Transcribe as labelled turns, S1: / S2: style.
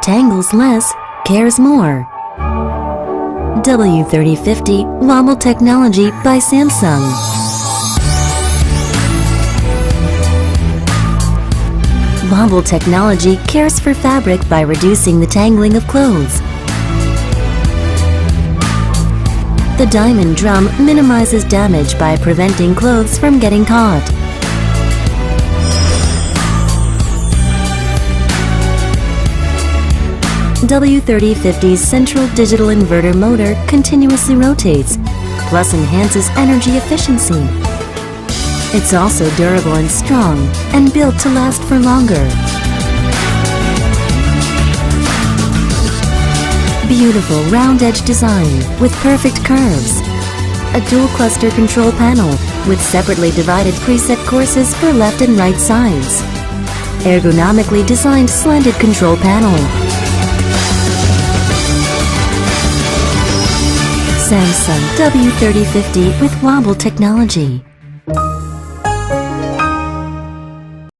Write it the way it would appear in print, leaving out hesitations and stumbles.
S1: Tangles less, cares more. W3050 Wobble Technology by Samsung. Wobble technology cares for fabric by reducing the tangling of clothes. The diamond drum minimizes damage by preventing clothes from getting caught. W3050's central digital inverter motor continuously rotates, plus enhances energy efficiency. It's also durable and strong, and built to last for longer. Beautiful round edge design with perfect curves. A dual cluster control panel with separately divided preset courses for left and right sides. Ergonomically designed slanted control panel. Samsung W3050 with Wobble technology.